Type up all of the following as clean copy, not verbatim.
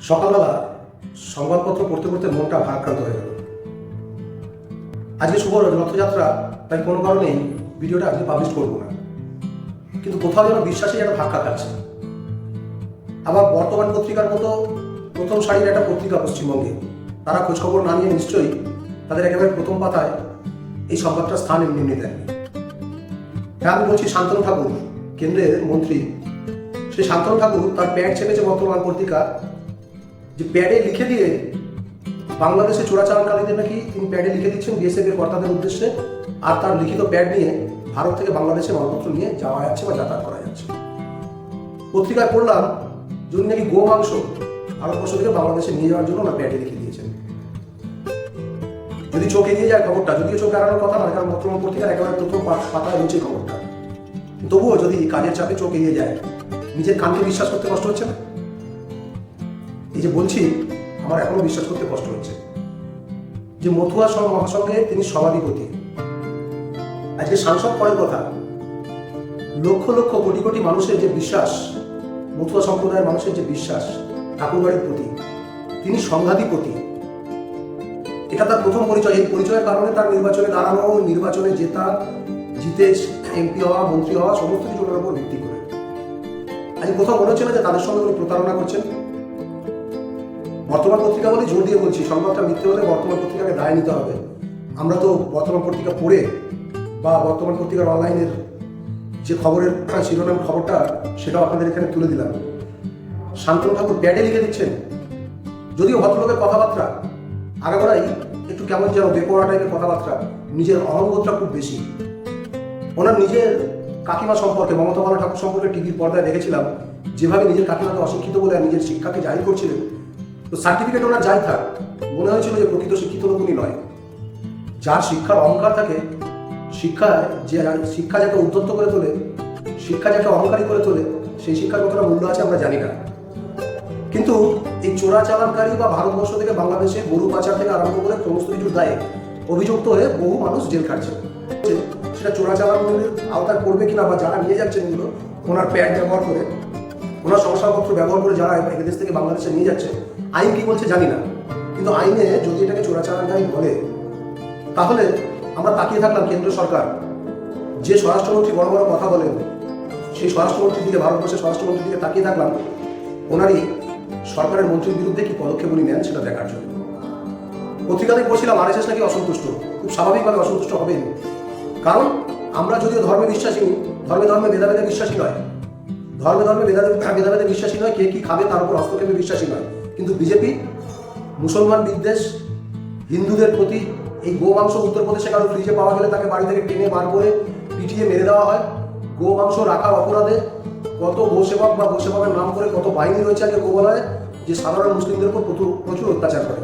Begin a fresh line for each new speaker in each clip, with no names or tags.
সকালবেলা সংবাদপত্র পড়তে পড়তে মনটা ভারাক্রান্ত হয়ে গেল। আজকে শুভ রথযাত্রা, তাই কোনো কারণেই ভিডিওটা আজকে পাবলিশ করবো না, কিন্তু কোথাও যেন বিশ্বাসে যেন ধাক্কা খাচ্ছে। আবার বর্তমান পত্রিকার মতো প্রথম সারির একটা পত্রিকা পশ্চিমবঙ্গে, তারা খোঁজখবর না নিয়ে নিশ্চয়ই তাদের একেবারে প্রথম পাতায় এই সংবাদটার স্থান এমনি দেন। হ্যাঁ, আমি বলছি শান্তনু ঠাকুর, কেন্দ্রের মন্ত্রী। সেই শান্তনু ঠাকুর তার প্যাড ছেপেছে বর্তমান পত্রিকা, যে প্যাডে লিখে দিয়ে বাংলাদেশে চোরাচালানকারীদের নাকি তিনি প্যাডে লিখে দিচ্ছেন বিএসএফ এর কর্তাদের উদ্দেশ্যে, আর তার লিখিত প্যাড নিয়ে ভারত থেকে বাংলাদেশে মালপত্র নিয়ে যাওয়া যাচ্ছে বা যাতায়াত করা যাচ্ছে। পত্রিকায় পড়লাম যিনি নাকি গো মাংস ভারতবর্ষ থেকে বাংলাদেশে নিয়ে যাওয়ার জন্য ওনার প্যাডে লিখে দিয়েছেন। যদি চোখ এগিয়ে যায় খবরটা, যদিও চোখ এড়ানোর কথা নয়, কারণ বর্তমান পত্রিকার একেবারে প্রথম পাতায় রয়েছে খবরটা, তবুও যদি কাজের চাপে চোখ এগিয়ে যায়, নিজের কানকে বিশ্বাস করতে কষ্ট হচ্ছে না? এই যে বলছি, আমার এখনো বিশ্বাস করতে কষ্ট হচ্ছে যে মথুয়া মহাসংঘে তিনি সভাধিপতি। আজকে সাংসদ পরের কথা, লক্ষ লক্ষ কোটি কোটি মানুষের যে বিশ্বাস, মথুয়া সম্প্রদায়ের মানুষের যে বিশ্বাস ঠাকুরবাড়ির প্রতি, তিনি সংঘাধিপতি। এটা তার প্রথম পরিচয়। এই পরিচয়ের কারণে তার নির্বাচনে দাঁড়ানো, নির্বাচনে জেতা, জিতে এমপি হওয়া, মন্ত্রী হওয়া, সমস্ত কিছু ওনার উপর ভিত্তি করে। আজকে কোথাও মনে হচ্ছে না যে তাদের সঙ্গে উনি প্রতারণা করছেন? বর্তমান পত্রিকা বলে জোর দিয়ে বলছি, সংবাদটা মিথ্যে হলে বর্তমান পত্রিকাকে দায় নিতে হবে। আমরা তো বর্তমান পত্রিকা পড়ে বা বর্তমান পত্রিকার অনলাইনের যে খবরের শিরোনাম খবরটা, সেটাও আপনাদের এখানে তুলে দিলাম। শান্তনু ঠাকুর প্যাডে লিখে দিচ্ছেন, যদিও ভদ্রলোকের কথাবার্তা আগাগোড়াই একটু কেমন যেন বেপরোয়া টাইপের কথাবার্তা, নিজের অহংবোধটা খুব বেশি। ওনার নিজের কাকিমা সম্পর্কে, মমতা বালা ঠাকুর সম্পর্কে টিভির পর্দায় দেখেছিলাম, যেভাবে নিজের কাকিমাকে অশিক্ষিত বলে আর নিজের শিক্ষাকে জাহির করছিলেন। তো সার্টিফিকেট ওনার যাই থাক, মনে হয়েছিল যে প্রকৃত শিক্ষিত লোক উনি নয়। যার শিক্ষার অহংকার থাকে, শিক্ষা যাকে উদ্ধত্ত করে তোলে, শিক্ষা যাকে অহংকারী করে তোলে, সেই শিক্ষার কতটা মূল্য আছে আমরা জানি না। কিন্তু এই চোরাচালানকারী বা ভারতবর্ষ থেকে বাংলাদেশে গরু পাচার থেকে আরম্ভ করে সমস্ত কিছুর দায়ে অভিযুক্ত হয়ে বহু মানুষ জেল খাটছে। সেটা চোরাচালানের আওতায় পড়বে কিনা, বা যারা নিয়ে যাচ্ছেন এগুলো ওনার প্যাড ব্যবহার করে, ওনার শংসাপত্র ব্যবহার করে যারা এদেশ থেকে বাংলাদেশে নিয়ে যাচ্ছে, আইন কি বলছে জানি না, কিন্তু আইনে যদি এটাকে চোরাচালানকারী বলে, তাহলে আমরা তাকিয়ে থাকলাম কেন্দ্র সরকার যে স্বরাষ্ট্রমন্ত্রী বড় বড় কথা বলেন, সেই স্বরাষ্ট্রমন্ত্রীর দিকে, ভারতবর্ষের স্বরাষ্ট্রমন্ত্রীর দিকে তাকিয়ে থাকলাম ওনারই সরকারের মন্ত্রীর বিরুদ্ধে কি পদক্ষেপ উনি নেন সেটা দেখার জন্য। পত্রিকাতে পড়ছিলাম আরএসএস নাকি অসন্তুষ্ট। খুব স্বাভাবিকভাবে অসন্তুষ্ট হবেন, কারণ আমরা যদিও ধর্মে বিশ্বাসী, ধর্মে ভেদাভেদে বিশ্বাসী নয়, ধর্মে ভেদাভেদে বিশ্বাসী নয়, কে কি খাবে তার উপর হস্তক্ষেপে বিশ্বাসী নয়, কিন্তু বিজেপি মুসলমান বিদ্বেষ, হিন্দুদের প্রতি এই গো মাংস উত্তরপ্রদেশে কারো ফ্রিজে পাওয়া গেলে তাকে বাড়ি থেকে টেনে বার করে পিটিয়ে মেরে দেওয়া হয়। গো মাংস রাখার অপরাধে কত গোসেবক বা গোসেবকের নাম করে কত বাহিনী রয়েছে আজকে গোবলায়, যে সাধারণ মুসলিমদের উপর প্রচুর অত্যাচার করে।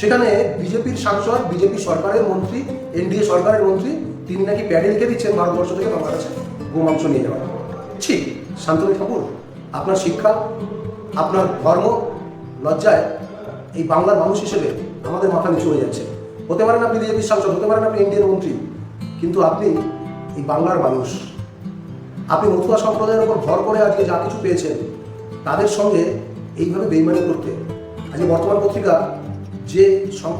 সেখানে বিজেপির সাংসদ, বিজেপি সরকারের মন্ত্রী, এনডিএ সরকারের মন্ত্রী, তিনি নাকি প্যাডে লিখে দিচ্ছেন ভারতবর্ষ থেকে বাংলাদেশে গো মাংস নিয়ে যাওয়া। ঠিক শান্তনু ঠাকুর, আপনার শিক্ষা, আপনার ধর্ম, লজ্জায় এই বাংলার মানুষ হিসেবে আমাদের মাথা নিচু হয়ে যাচ্ছে। হতে পারেন আপনি বিজেপির সাংসদ, হতে পারেন আপনি এনডিএর মন্ত্রী, কিন্তু আপনি এই বাংলার মানুষ। আপনি মথুয়া সম্প্রদায়ের উপর ভর করে আজকে যা কিছু পেয়েছেন, তাদের সঙ্গে এইভাবে বেইমানি করতে, আজকে বর্তমান পত্রিকা যে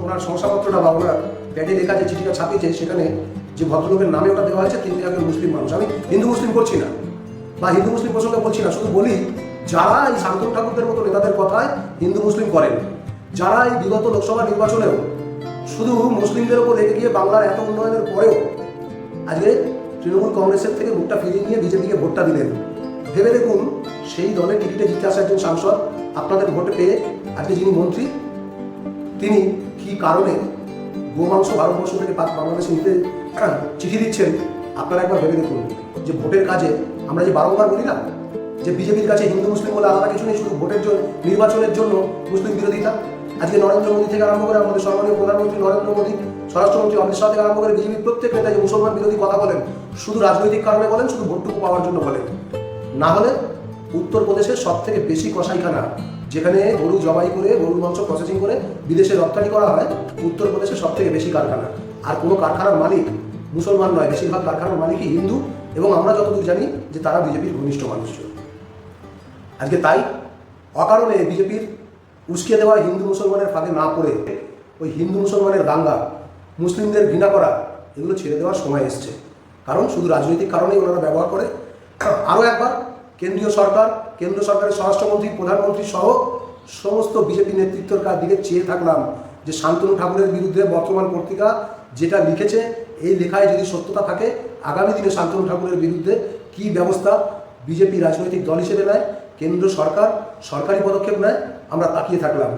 ওনার শংসাপত্রটা বা ওনার প্যাডে লেখা যে চিঠিটা ছাপিয়েছে, সেখানে যে ভদ্রলোকের নামে ওটা দেওয়া হয়েছে, তিনি একজন মুসলিম মানুষ। আমি হিন্দু মুসলিম করছি না বা হিন্দু মুসলিম প্রসঙ্গে বলছি না, শুধু বলি যারা এই শান্তনু ঠাকুরদের মতো নেতাদের কথায় হিন্দু মুসলিম করেন, যারা এই বিগত লোকসভা নির্বাচনেও শুধু মুসলিমদের উপর রেখে গিয়ে বাংলার এত উন্নয়নের পরেও আজকে তৃণমূল কংগ্রেসের থেকে ভোটটা ফিরিয়ে নিয়ে বিজেপিকে ভোটটা দিলেন। ভেবে দেখুন, সেই দলের টিকিটে জিতে আসা একজন সাংসদ আপনাদের ভোটে পেয়ে আজকে যিনি মন্ত্রী, তিনি কি কারণে গোমাংস ভারতবর্ষ থেকে বাংলাদেশে নিতে চিঠি দিচ্ছেন। আপনারা একবার ভেবে দেখুন যে ভোটের কাজে আমরা যে বারংবার বলি না যে বিজেপির কাছে হিন্দু মুসলিম বলে আলাদা কিছু নেই, শুধু ভোটের জন্য, নির্বাচনের জন্য মুসলিম বিরোধিতা। আজকে নরেন্দ্র মোদী থেকে আরম্ভ করে আমাদের সম্মানীয় প্রধানমন্ত্রী নরেন্দ্র মোদী, স্বরাষ্ট্রমন্ত্রী অমিত শাহ থেকে আরম্ভ করে বিজেপির প্রত্যেক নেতা যে মুসলমান বিরোধী কথা বলেন, শুধু রাজনৈতিক কারণে বলেন, শুধু ভোটটুকু পাওয়ার জন্য বলেন। না হলে উত্তরপ্রদেশের সব থেকে বেশি কসাইখানা, যেখানে গরু জবাই করে, গরুর মাংস প্রসেসিং করে বিদেশে রপ্তানি করা হয়, উত্তরপ্রদেশের সব থেকে বেশি কারখানা। আর কোনো কারখানার মালিক মুসলমান নয়, বেশিরভাগ কারখানার মালিকই হিন্দু, এবং আমরা যতদূর জানি যে তারা বিজেপির ঘনিষ্ঠ মানুষজন। আজকে তাই অকারণে বিজেপির উস্কে দেওয়া হিন্দু মুসলমানের ফাঁদে না পড়ে ওই হিন্দু মুসলমানের দাঙ্গা, মুসলিমদের ঘৃণা করা, এগুলো ছেড়ে দেওয়ার সময় এসছে। কারণ শুধু রাজনৈতিক কারণেই ওনারা ব্যবহার করে। আরও একবার কেন্দ্রীয় সরকার, কেন্দ্র সরকারের স্বরাষ্ট্রমন্ত্রী, প্রধানমন্ত্রী সহ সমস্ত বিজেপি নেতৃত্বের দিকে চেয়ে থাকলাম যে শান্তনু ঠাকুরের বিরুদ্ধে বর্তমান পত্রিকা যেটা লিখেছে, এই লেখায় যদি সত্যতা থাকে, আগামী দিনে শান্তনু ঠাকুরের বিরুদ্ধে কী ব্যবস্থা বিজেপি রাজনৈতিক দল হিসেবে নেয়, কেন্দ্র সরকার সরকারি পদক্ষেপ নেয়, আমরা তাকিয়ে থাকলাম।